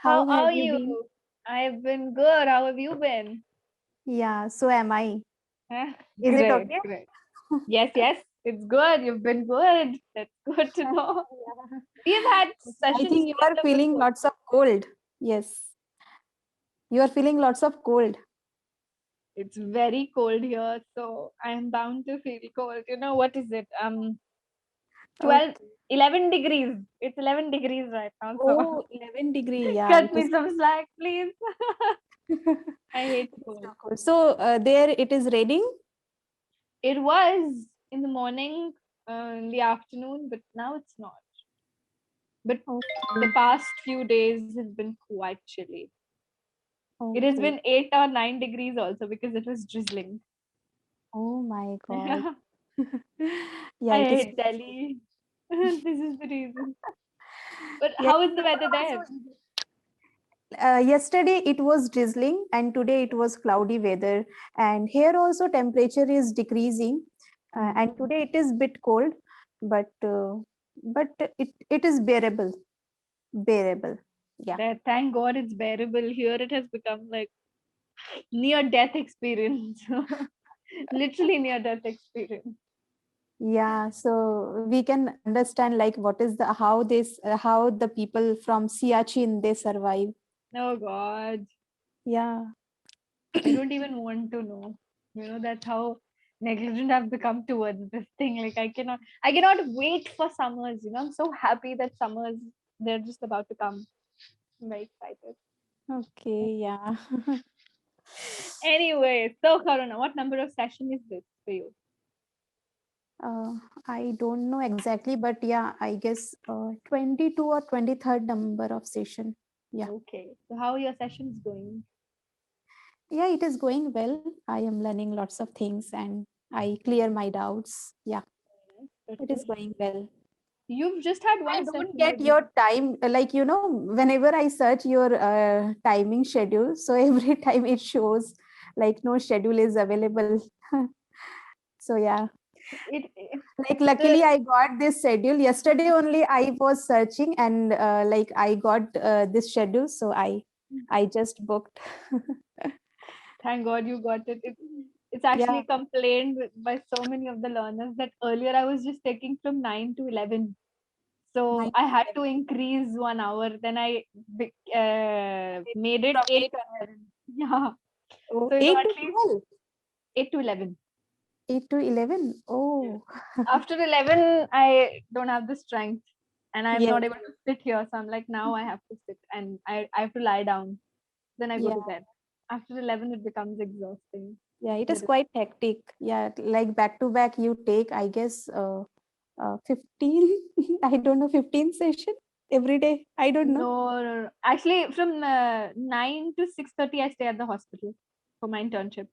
How How have are you been? you? I've been good. How have you been? Yeah, so am I. Huh? Is it Great, okay? great. Yes, yes, it's good. You've been good. That's good to know. Yeah. We've had I sessions think you are together feeling before. lots of cold. Yes, you are feeling lots of cold. It's very cold here, so I'm bound to feel cold. You know, what is it? 12, Okay. 11 degrees. It's 11 degrees right now, so Oh, 11-degree. Yeah, cut it me is. some slack, please. I hate It is cold. so cold. So there it is raining. It was in the morning, in the afternoon, but now it's not. But the Okay. past few days have been quite chilly. It has Okay. been 8 or 9 degrees also because it was drizzling. Oh my God. I Yeah, it is. hate Delhi. This is the reason. But Yeah. how is the weather Also, there? yesterday it was drizzling and today it was cloudy weather, and here also temperature is decreasing, Hmm. and today it is bit cold, but it is bearable. Yeah. There, thank God it's bearable. Here it has become like near death experience. Literally near death experience. Yeah, so we can understand like what is the how the people from Siachen they survive. Oh God. Yeah. I don't even want to know. You know, that's how negligent I've become towards this thing. Like I cannot wait for summers, you know. I'm so happy that summers they're just about to come. I'm very excited. Okay, yeah. Anyway, so Karuna, what number of session is this for you? Uh, I don't know exactly, but yeah, I guess 22 or 23rd number of session. Yeah. Okay. So how are your sessions going? Yeah, it is going well. I am learning lots of things and I clear my doubts. Yeah, That's it is good. going well. You've just had I one don't session get with me. your time, like, whenever I search your timing schedule, so every time it shows like no schedule is available. So, yeah. It Like the luckily I got this schedule yesterday only. I was searching and like I got this schedule, so I just booked. thank God you got it. It's Yeah, actually complained by so many of the learners that earlier I was just taking from 9 to 11. So 9 I to had 11. to increase 1 hour. Then I made it From 8 8 to 11. Yeah. oh, So, 8 at to least 12. 8 to 11. 8 to 11. Yeah. Oh. After 11, I don't have the strength and I'm Yes. not able to sit here. So I'm like, now I have to sit and I have to lie down. Then I go Yeah. to bed. After 11, it becomes exhausting. Yeah, it is There is- quite hectic. Yeah, like back to back you take, I guess, 15, I don't know, 15 session every day. I don't know. No, no, no. Actually, from 9 to 6:30, I stay at the hospital for my internship.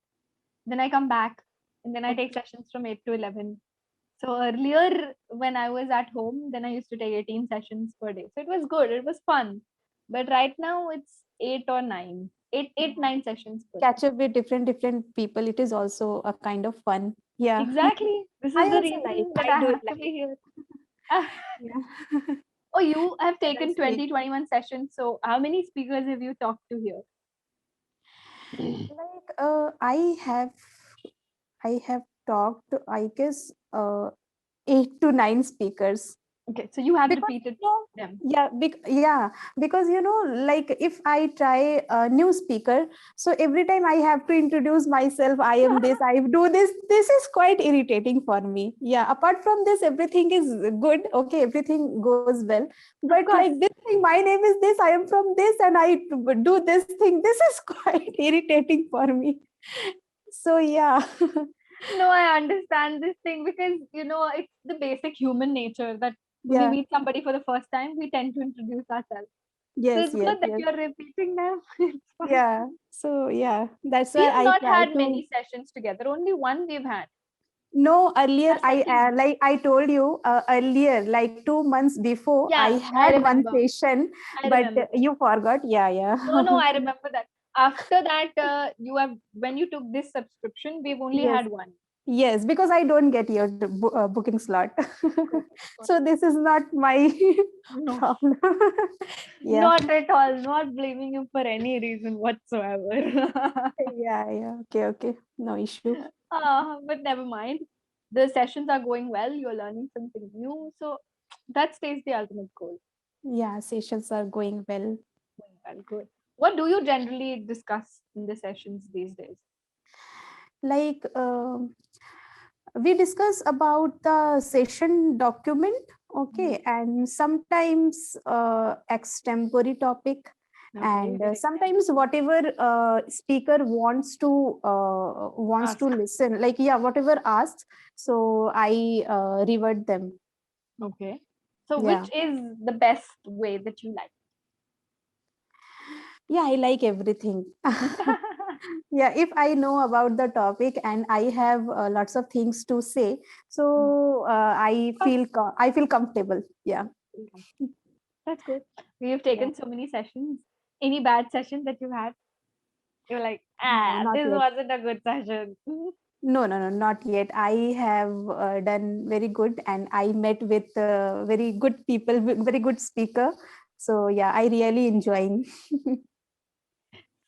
Then I come back and then I take Okay. sessions from 8 to 11. So earlier, when I was at home, then I used to take 18 sessions per day. So it was good. It was fun. But right now, it's 8 or 9. Eight, Yeah. 9 sessions per day. Catch up with different people. It is also a kind of fun. Yeah. Exactly. This I is the also like. reason that I I do have to like. be here. Ah, Yeah. oh, you have When I taken speak. 20, 21 sessions. So how many speakers have you talked to here? Like I have talked, I guess, 8 to 9 speakers. Okay, so you have Because repeated them. yeah, because like if I try a new speaker, so every time I have to introduce myself, I am this, I do this is quite irritating for me. Yeah, apart from this everything is good, okay, everything goes well, but Of like course. this thing, my name is this, I am from this, and I do this thing, this is quite irritating for me. So yeah. No, I understand this thing because it's the basic human nature that when we Yeah. meet somebody for the first time, we tend to introduce ourselves. So Yes, it's yes, good that yes. you're repeating them. It's fine. Yeah. So yeah, that's We why have I not try had to. many sessions together. Only one we've had. No, earlier Our I second. like I told you earlier, like 2 months before, I Yeah, I had one remember. session, I but remember that. you forgot. Yeah, yeah. No, no, I remember that. After that, you have when you took this subscription, we've only Yes, had one. Yes, because I don't get your booking slot. Good, good. So this is not my No, problem. Yeah. not at all. Not blaming you for any reason whatsoever. Yeah, yeah. Okay, okay. No issue. But never mind. The sessions are going well. You're learning something new. So that stays the ultimate goal. Yeah, sessions are going well. Going well, good. What do you generally discuss in the sessions these days? Like we discuss about the session document, Mhm. okay, and sometimes extempore topic, Okay, and good sometimes example. whatever speaker wants to Ask. listen, like yeah, whatever asks, so I revert them. Okay. So Yeah, which is the best way that you like? yeah, I like everything. Yeah, if I know about the topic and I have lots of things to say, so Of I feel comfortable. Yeah. course. That's good. We've Yeah. taken so many sessions. Any bad sessions that you had? You're like, No, not this yet. wasn't a good session. No, no, no, not yet. I have done very good, and I met with very good people, very good speaker. So yeah, I really enjoying.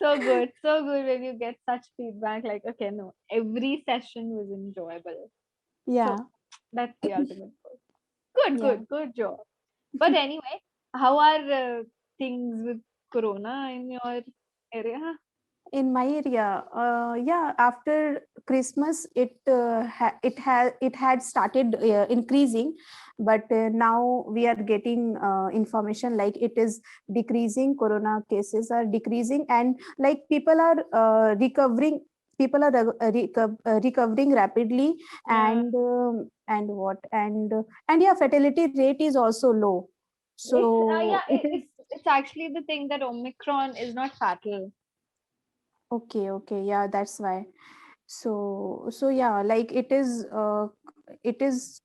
So good when you get such feedback like, okay, no, every session was enjoyable. So Yeah, that's the ultimate goal. Good, yeah. good job. But anyway, how are things with Corona in your area? In my area, yeah, after Christmas, it had started increasing, but now we are getting information like it is decreasing. Corona cases are decreasing, and like people are recovering. People are recovering rapidly, Yeah, and what and yeah, fatality rate is also low. it's So yeah, it is. it's actually the thing that Omicron is not fatal. Okay, okay, yeah, that's why. So yeah, like it is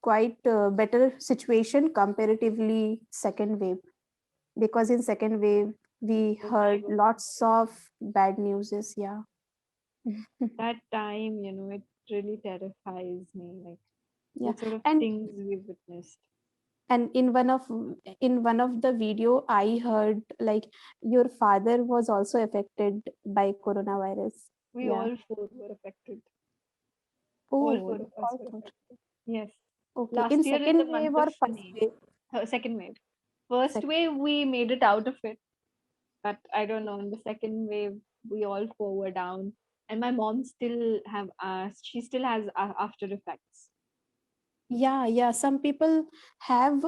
quite a better situation comparatively second wave, because in second wave we Oh my heard god, lots of bad newses. Yeah. that time, it really terrifies me. Like Yeah, the sort of and things we witnessed. and in one of the video I heard like your father was also affected by coronavirus. We Yeah. all four were affected. All Oh, four of us were also. affected. Yes. Okay, in Last year in the second month wave of or first May, wave? second wave. First Second. wave, we made it out of it. But I don't know, in the second wave, we all four were down. And my mom still she still has after effects. Yeah, yeah, some people have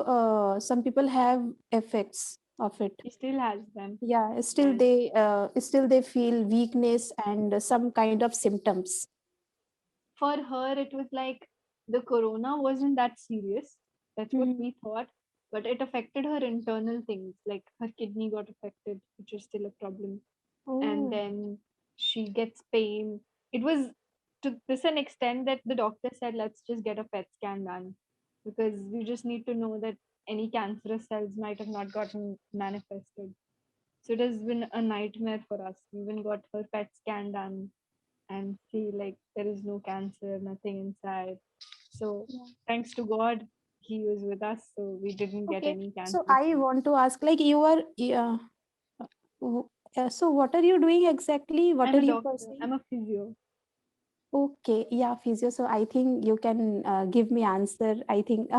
effects of it. She still has them. Yeah, And still they feel weakness and some kind of symptoms. for her, it was like the corona wasn't that serious. That's what Mhm. we thought. But it affected her internal things, like her kidney got affected, which is still a problem. And Oh, then she gets pain. It was to this an extent that the doctor said, let's just get a PET scan done because we just need to know that any cancerous cells might have not gotten manifested. So it has been a nightmare for us. We even got her PET scan done and see like there is no cancer, nothing inside. So yeah. thanks to God, he was with us, so we didn't get Okay. any So cancerous I cells. want to ask, like you are, yeah. So what are you doing exactly? What I'm are a you doctor. pursuing? I'm a physio. Okay, yeah, physio. So I think you can give me answer. I think,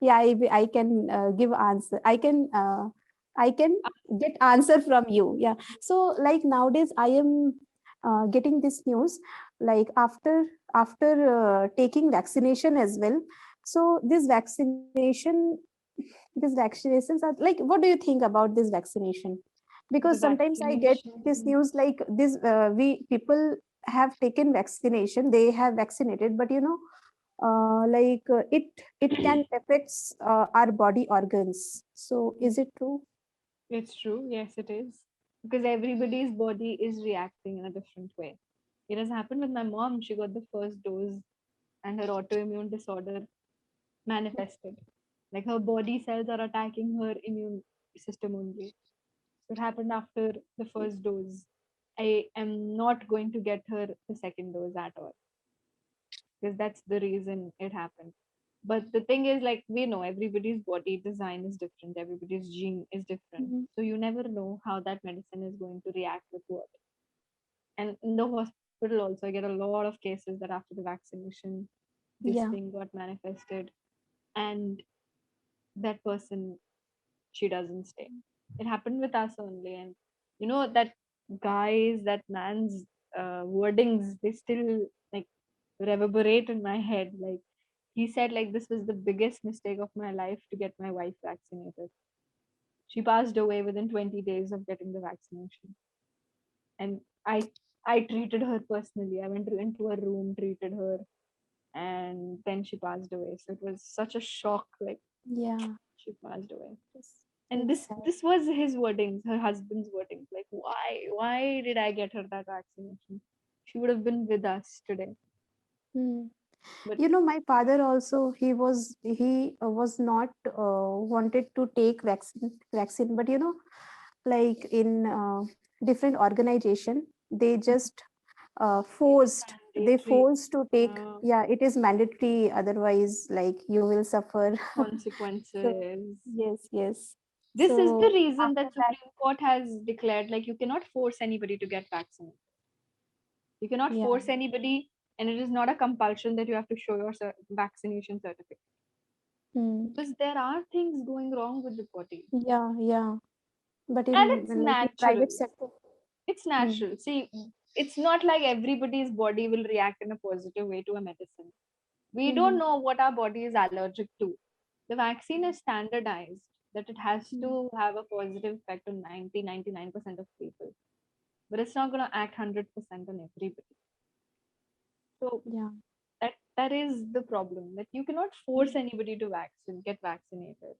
yeah, I can give answer. I can get answer from you. Yeah. So like nowadays, I am getting this news like after taking vaccination as well. So these vaccinations are like, what do you think about this vaccination? Because The sometimes I get this vaccination. news like this we people have taken vaccination, they have vaccinated, but it can affects our body organs. So is it true? It's true, yes, it is. Because everybody's body is reacting in a different way. It has happened with my mom. She got the first dose and her autoimmune disorder manifested. Like her body cells are attacking her immune system only. So it happened after the first dose. I am not going to get her the second dose at all. because that's the reason it happened. But the thing is, like, we know everybody's body design is different, everybody's gene is different. Mhm. So you never know how that medicine is going to react with what. And in the hospital also, I get a lot of cases that after the vaccination, this Yeah. thing got manifested, and that person, she doesn't stay. It happened with us only. And that guy's, that man's wordings, they still like reverberate in my head. Like, he said, like, this was the biggest mistake of my life to get my wife vaccinated. She passed away within 20 days of getting the vaccination. And I treated her personally. I went into her room, treated her, and then she passed away. So it was such a shock. Like, Yeah. she passed away. It's, And it's this sad. this was his wordings, her husband's wordings. Like, why did I get her that vaccination? She would have been with us today. Hmm. But My father also, he was not wanted to take vaccine, but like in different organization, they just it is they mandatory. forced to take. uh, Yeah, it is mandatory, otherwise like you will suffer. So Consequences. yes, yes. This is the So reason after that that. Supreme Court has declared, like, you cannot force anybody to get vaccinated. You cannot Yeah. force anybody, and it is not a compulsion that you have to show your vaccination certificate, Hmm. because there are things going wrong with the body, Yeah, yeah, but and in it's like in private natural. sector. It's Hmm. natural. See, it's not like everybody's body will react in a positive way to a medicine. We don't Hmm. know what our body is allergic to. The vaccine is standardized that it has Hmm. to have a positive effect on 99% of people, but it's not going to act 100% on everybody. So Yeah. that is the problem, that you cannot force anybody to get vaccinated.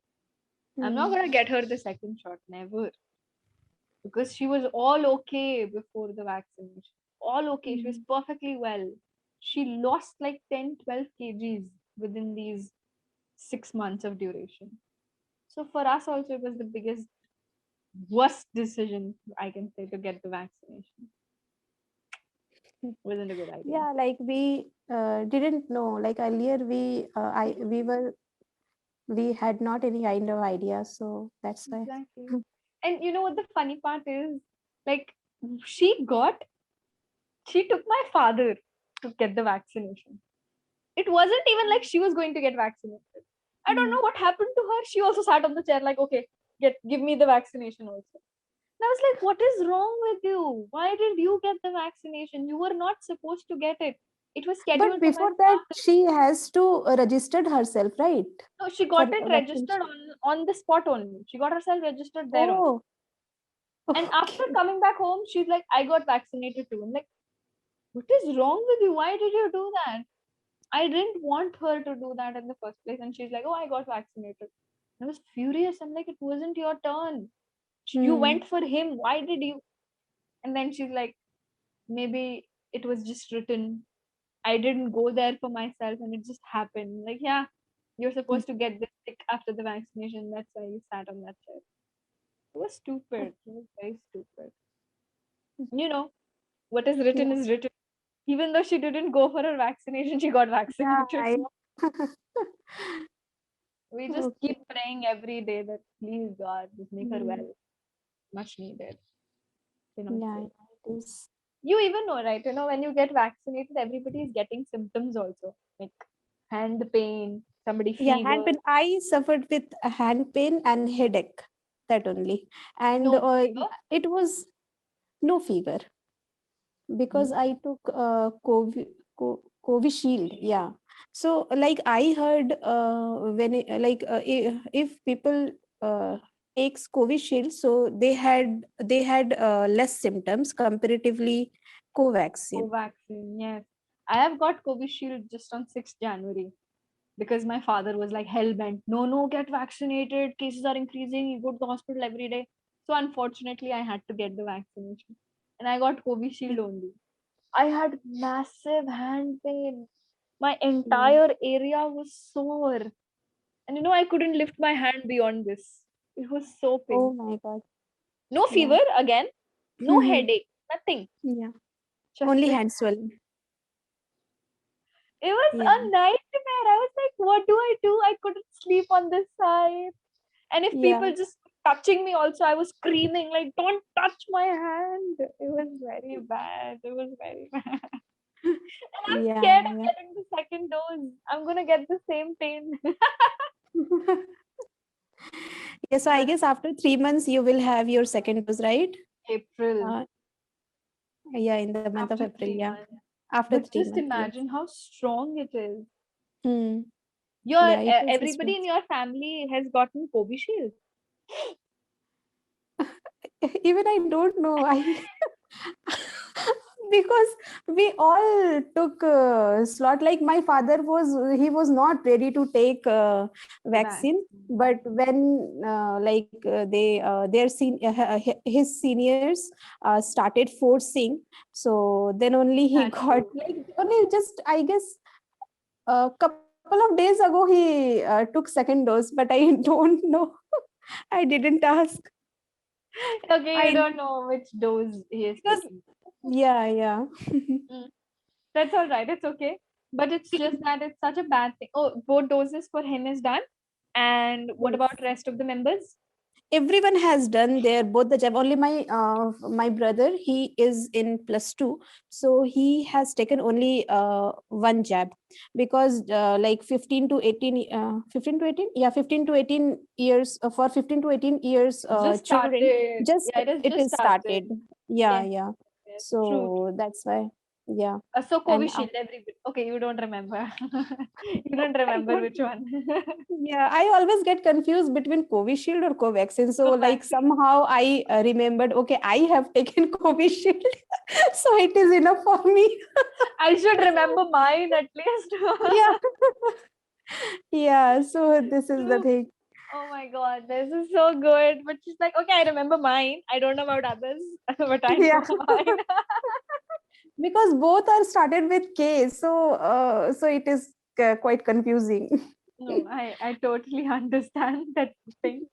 I'm not Hmm. going to get her the second shot, never, because she was all okay before the vaccination. All okay. She was Hmm. perfectly well. She lost like 10, 12 kgs within these 6 months of duration. So for us also, it was the biggest, worst decision I can say, to get the vaccination. Wasn't a good idea. Yeah, like we didn't know. Like earlier, we had not any kind of idea, so that's why. Exactly. And you know what the funny part is? Like, she got, she took my father to get the vaccination. It wasn't even like she was going to get vaccinated. I don't Hmm. know what happened to her. She also sat on the chair, like, okay, give me the vaccination also. And I was like, what is wrong with you? Why did you get the vaccination? You were not supposed to get it. It was But scheduled for my before that, father. she has to registered herself, right? No, she For got it registered vaccination. on the spot only. She got herself registered there only. Oh, And after okay. coming back home, she's like, I got vaccinated too. I'm like, what is wrong with you? Why did you do that? I didn't want her to do that in the first place. And she's like, oh, I got vaccinated. I was furious. I'm like, it wasn't your turn. You Hmm. went for him. Why did you? And then she's like, maybe it was just written. I didn't go there for myself and it just happened. Like, yeah, you're supposed to get this sick after the vaccination. That's why you sat on that chair. It was stupid. It was very stupid. You know, what is Yeah, written is written. Even though she didn't go for her vaccination, she got yeah. vaccinated. We just Okay. keep praying every day that please God, just make her Hmm. well. Much needed. Cannot Yeah, say. yeah, it is. You even know, right? When you get vaccinated, everybody is getting symptoms also, like hand pain, somebody Yeah, hand fever, pain. I suffered with a hand pain and headache. That only, and no fever. it was no fever because No. I took Covishield. Yeah. So like I heard if people takes Covishield, so they had less symptoms comparatively Covaxin. Vaccine, yes. I have got Covishield just on 6th January because my father was like hell bent. No, no, get vaccinated. Cases are increasing. You go to the hospital every day. So unfortunately, I had to get the vaccination, and I got Covishield only. I had massive hand pain. My Yeah. entire area was sore, and I couldn't lift my hand beyond this. It was so Oh painful. my God. No Yeah. fever again, no headache, nothing. Yeah. Just Only this. hand swelling. It was Yeah. a nightmare. I was like, what do I do? I couldn't sleep on this side. And if Yeah. people just touching me also, I was screaming like, don't touch my hand. It was very bad. It was very bad. And I'm Yeah. scared of Yeah. getting the second dose. I'm gonna get the same pain. Yeah. So I guess after 3 months you will have your second dose, right? April, Uh, yeah, in the month of after April. three Yeah. months. After But three just months. Yes. imagine how strong it is. Hmm. Your Yeah. It is strong. everybody in your family has gotten Covishield. Even I don't know. I because we all took slot. Like my father was, he was not ready to take The vaccine, vaccine. but when his seniors started forcing, so then only he Had got, to. like, only just, I guess, a couple of days ago he took second dose, but I don't know. I didn't ask. Okay, you I don't know which dose he is because taking. yeah, yeah. Mm. That's all right. It's okay. But it's just that it's such a bad thing. Oh, both doses for him is done. And what Yes. about rest of the members? Everyone has done their both the jab. Only my brother, he is in +2, so he has taken only one jab, because like 15 to 18, 15 to 18, yeah, 15 to 18 years, for 15 to 18 years Just children, started. just Yeah, it has it just is started. started. Yeah, Yes, yeah. yes. True, So true. that's why. Yeah. So And Covishield, everybody. Okay, you don't remember. You don't I remember don't. which one. Yeah, I always get confused between Covishield or Covaxin. So, like, Vaccine. somehow I remembered, okay, I have taken Covishield, so it is enough for me. I should remember mine at least. Yeah, yeah. So this is the True. thing. Oh my god, this is so good. But she's like, okay, I remember mine. I don't know about others, but I Yeah, know mine. because both are started with K, so so it is quite confusing. No, I totally understand that thing.